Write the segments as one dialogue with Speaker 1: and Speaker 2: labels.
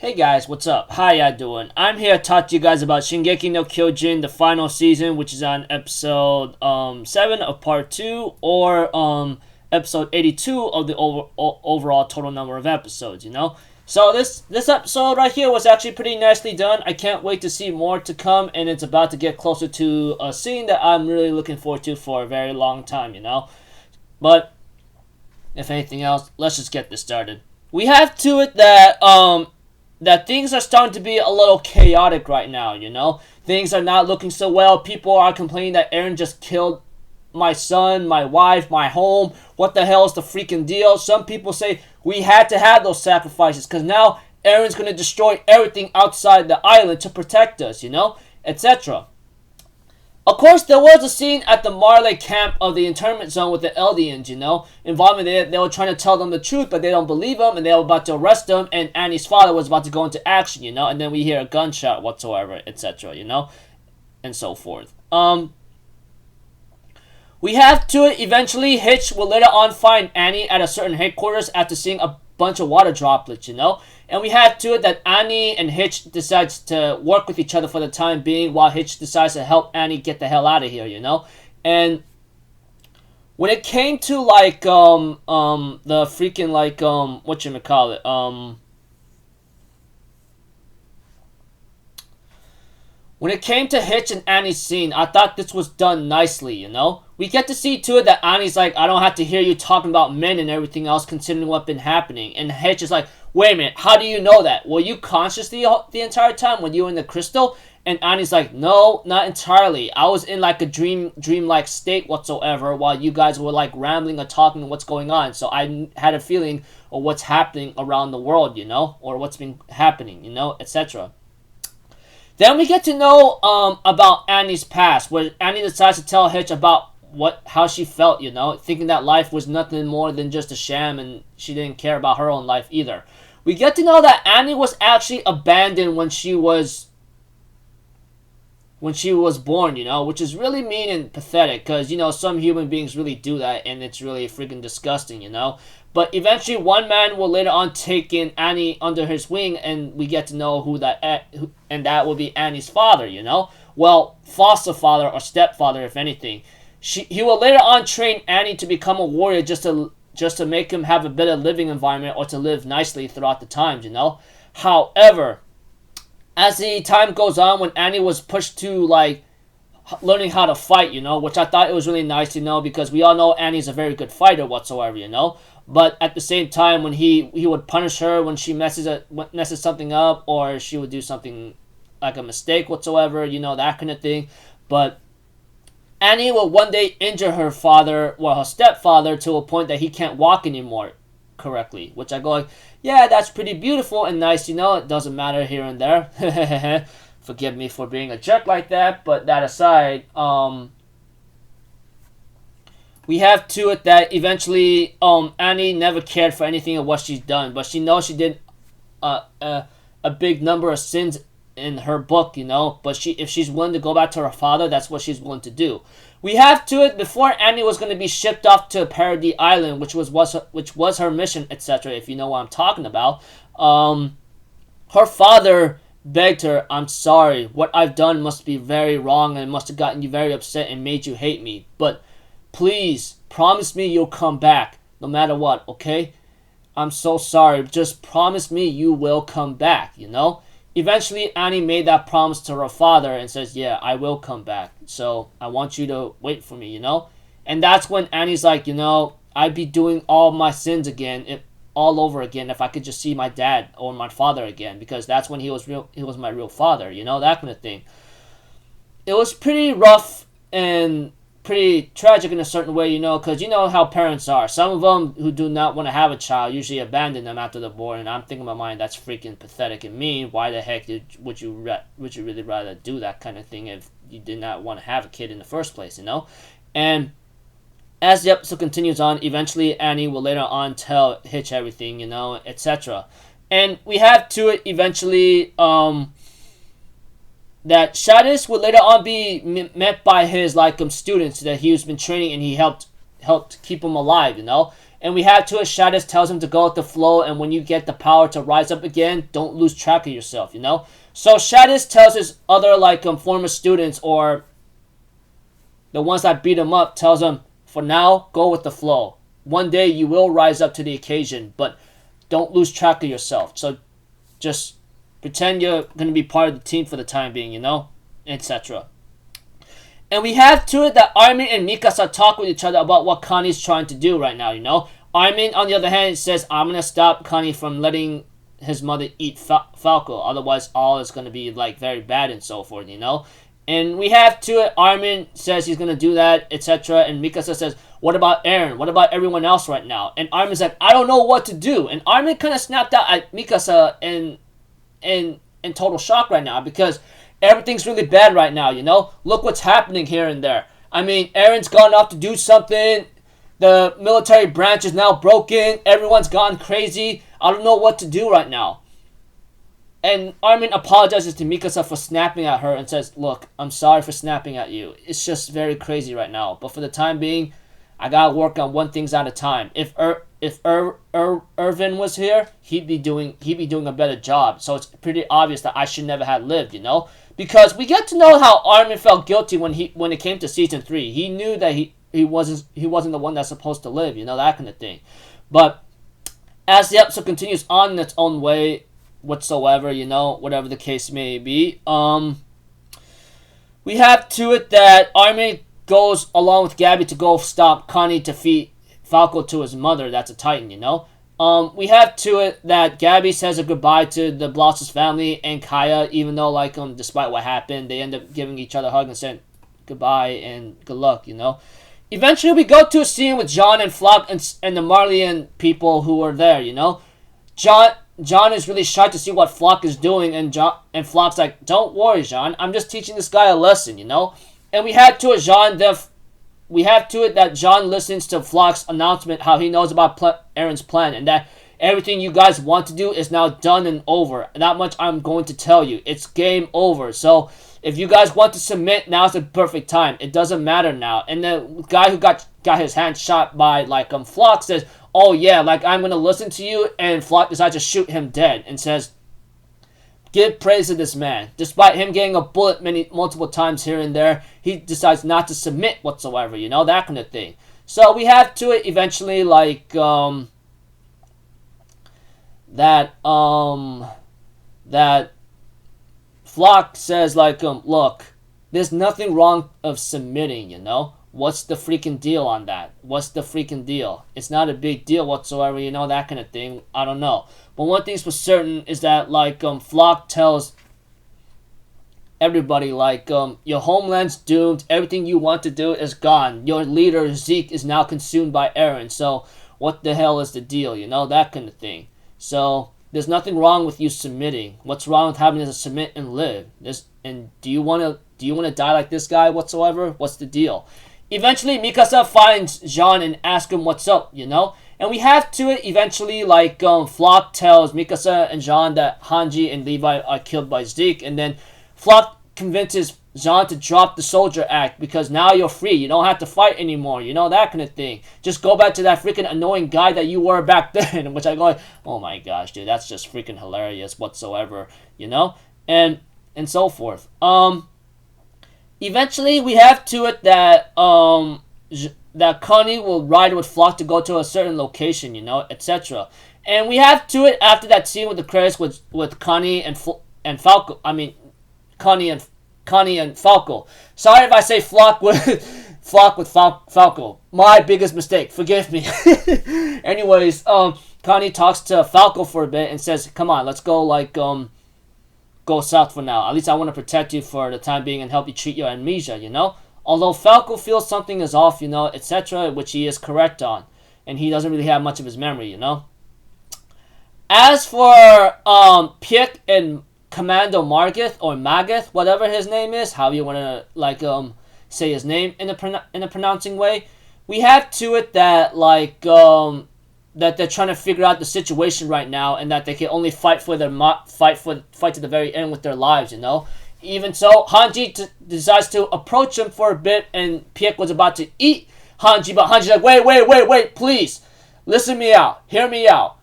Speaker 1: Hey guys, what's up? How y'all doing? I'm here to talk to you guys about Shingeki no Kyojin, the final season, which is on episode 7 of part 2, or episode 82 of the overall total number of episodes, So this episode right here was actually pretty nicely done. I can't wait to see more to come, and it's about to get closer to a scene that I'm really looking forward to for a very long time, But, if anything else, let's just get this started. We have to it that things are starting to be a little chaotic right now, Things are not looking so well. People are complaining that Eren just killed my son, my wife, my home. What the hell is the freaking deal? Some people say we had to have those sacrifices because now Eren's going to destroy everything outside the island to protect us, etc. Of course, there was a scene at the Marley camp of the internment zone with the Eldians, Involving they were trying to tell them the truth, but they don't believe them, and they were about to arrest them, and Annie's father was about to go into action, And then we hear a gunshot whatsoever, etc., And so forth. We have to it eventually. Hitch will later on find Annie at a certain headquarters after seeing a bunch of water droplets, And we had to it that Annie and Hitch decides to work with each other for the time being while Hitch decides to help Annie get the hell out of here, And when it came to the freaking when it came to Hitch and Annie's scene, I thought this was done nicely, We get to see to it that Annie's like, I don't have to hear you talking about men and everything else considering what's been happening. And Hitch is like, wait a minute, how do you know that? Were you conscious the entire time when you were in the crystal? And Annie's like, no, not entirely. I was in like a dreamlike state whatsoever while you guys were like rambling or talking what's going on. So I had a feeling of what's happening around the world, or what's been happening, etc. Then we get to know about Annie's past, where Annie decides to tell Hitch about how she felt, thinking that life was nothing more than just a sham and she didn't care about her own life either. We get to know that Annie was actually abandoned when she was born, which is really mean and pathetic because, some human beings really do that and it's really freaking disgusting, But eventually one man will later on take in Annie under his wing and we get to know and that will be Annie's father, Well, foster father or stepfather, if anything. He will later on train Annie to become a warrior just to make him have a better living environment or to live nicely throughout the times, However, as the time goes on, when Annie was pushed to learning how to fight, which I thought it was really nice, because we all know Annie's a very good fighter whatsoever, But at the same time, when he would punish her when she messes something up or she would do something like a mistake whatsoever, that kind of thing. But Annie will one day injure her father, or her stepfather, to a point that he can't walk anymore correctly. Which I go like, yeah, that's pretty beautiful and nice, It doesn't matter here and there. Forgive me for being a jerk like that, but that aside, we have to it that eventually Annie never cared for anything of what she's done, but she knows she did a big number of sins in her book, but if she's willing to go back to her father, that's what she's willing to do. We have to it before Annie was going to be shipped off to Paradis Island, which was her mission, etc. If you know what I'm talking about, her father begged her, I'm sorry, what I've done must be very wrong and must have gotten you very upset and made you hate me, but please promise me you'll come back no matter what, okay? I'm so sorry, just promise me you will come back, Eventually, Annie made that promise to her father and says, yeah, I will come back. So I want you to wait for me, And that's when Annie's like, I'd be doing all my sins again, all over again, if I could just see my dad or my father again. Because that's when he was my real father, that kind of thing. It was pretty rough and pretty tragic in a certain way, because you know how parents are. Some of them who do not want to have a child usually abandon them after they're born, and I'm thinking in my mind, that's freaking pathetic and mean. Why the heck would you really rather do that kind of thing if you did not want to have a kid in the first place, And as the episode continues on, eventually Annie will later on tell Hitch everything, etc. And we have to it eventually, that Shadis would later on be met by his students that he has been training, and he helped keep him alive, And we have to it, Shadis tells him to go with the flow, and when you get the power to rise up again, don't lose track of yourself, you know? So Shadis tells his other, like, former students, or the ones that beat him up, tells him, for now, go with the flow. One day you will rise up to the occasion, but don't lose track of yourself. So just pretend you're going to be part of the team for the time being, you know? Etc. And we have to it that Armin and Mikasa talk with each other about what Connie's trying to do right now, you know? Armin, on the other hand, says, I'm going to stop Connie from letting his mother eat Falco. Otherwise, all is going to be, like, very bad and so forth, you know? And we have to it, Armin says he's going to do that, etc. And Mikasa says, what about Eren? What about everyone else right now? And Armin's like, I don't know what to do. And Armin kind of snapped out at Mikasa in total shock right now, because everything's really bad right now, you know? Look what's happening here and there. I mean, Eren's gone off to do something. The military branch is now broken. Everyone's gone crazy. I don't know what to do right now. And Armin apologizes to Mikasa for snapping at her and says, look, I'm sorry for snapping at you. It's just very crazy right now. But for the time being, I gotta work on one thing at a time. If Irvin was here, he'd be doing a better job. So it's pretty obvious that I should never have lived, you know? Because we get to know how Armin felt guilty when it came to season 3. He knew that he wasn't the one that's supposed to live, you know, that kind of thing. But as the episode continues on in its own way, whatsoever, you know, whatever the case may be, we have to it that Armin goes along with Gabby to go stop Connie to feed Falco to his mother. That's a Titan, you know. We have to it that Gabby says a goodbye to the Blossoms family and Kaya, even though, like, despite what happened, they end up giving each other a hug and saying goodbye and good luck, you know. Eventually, we go to a scene with John and Flock and the Marleyan people who are there, you know. John is really shocked to see what Flock is doing, and Flock's like, don't worry, John, I'm just teaching this guy a lesson, you know. And we have to it that John listens to Flock's announcement, how he knows about Eren's plan, and that everything you guys want to do is now done and over. Not much I'm going to tell you. It's game over. So if you guys want to submit, now's the perfect time. It doesn't matter now. And the guy who got his hand shot by, like, Flock says, oh yeah, like, I'm going to listen to you, and Flock decides to shoot him dead and says, give praise to this man. Despite him getting a bullet multiple times here and there, he decides not to submit whatsoever, you know, that kind of thing. So we have to it eventually, like, that Flock says, like, look, there's nothing wrong of submitting, you know. What's the freaking deal on that? What's the freaking deal? It's not a big deal whatsoever, you know, that kind of thing. I don't know. But one thing's for certain is that, like, Flock tells everybody, like, your homeland's doomed. Everything you want to do is gone. Your leader, Zeke, is now consumed by Eren. So what the hell is the deal, you know, that kind of thing. So there's nothing wrong with you submitting. What's wrong with having to submit and live? And do you want to die like this guy whatsoever? What's the deal? Eventually, Mikasa finds Jean and asks him what's up, you know? And we have to it eventually, like, Flock tells Mikasa and Jean that Hanji and Levi are killed by Zeke. And then Flock convinces Jean to drop the soldier act because now you're free. You don't have to fight anymore, you know, that kind of thing. Just go back to that freaking annoying guy that you were back then. Which I go, oh my gosh, dude, that's just freaking hilarious whatsoever, you know? And so forth. Eventually, we have to it that that Connie will ride with Flock to go to a certain location, you know, etc. And we have to it after that scene with the credits with Connie and Falco. I mean, Connie and Falco. Sorry if I say Flock with Falco. My biggest mistake. Forgive me. Anyways, Connie talks to Falco for a bit and says, "Come on, let's go. Like, go south for now. At least I want to protect you for the time being and help you treat your amnesia, you know? Although Falco feels something is off, you know, etc., which he is correct on. And he doesn't really have much of his memory, you know? As for Piek and Commando Margith, or Magath, whatever his name is, how you want to, like, say his name in a pronouncing way, we have to it that, like, that they're trying to figure out the situation right now, and that they can only fight to the very end with their lives, you know. Even so, Hanji decides to approach him for a bit, and Piek was about to eat Hanji, but Hanji's like, wait, please. listen me out. Hear me out.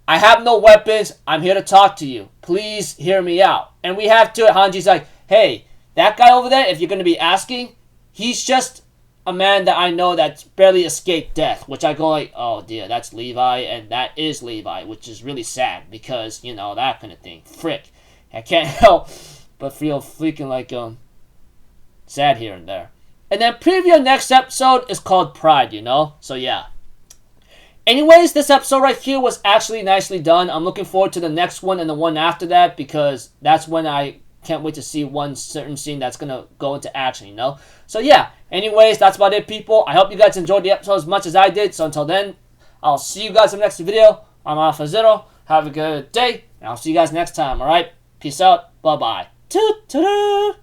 Speaker 1: I have no weapons. I'm here to talk to you. Please hear me out. And we have to it. Hanji's like, hey, that guy over there, if you're going to be asking, he's just a man that I know that's barely escaped death. Which I go like, oh dear, that's Levi. And that is Levi. Which is really sad because, you know, that kind of thing. Frick. I can't help but feel freaking like, sad here and there. And then preview next episode is called Pride, you know? So yeah. Anyways, this episode right here was actually nicely done. I'm looking forward to the next one and the one after that because that's when I can't wait to see one certain scene that's going to go into action, you know? So yeah, anyways, that's about it, people. I hope you guys enjoyed the episode as much as I did. So until then, I'll see you guys in the next video. I'm Alpha Zero. Have a good day, and I'll see you guys next time, alright? Peace out. Bye-bye. Toot-toot.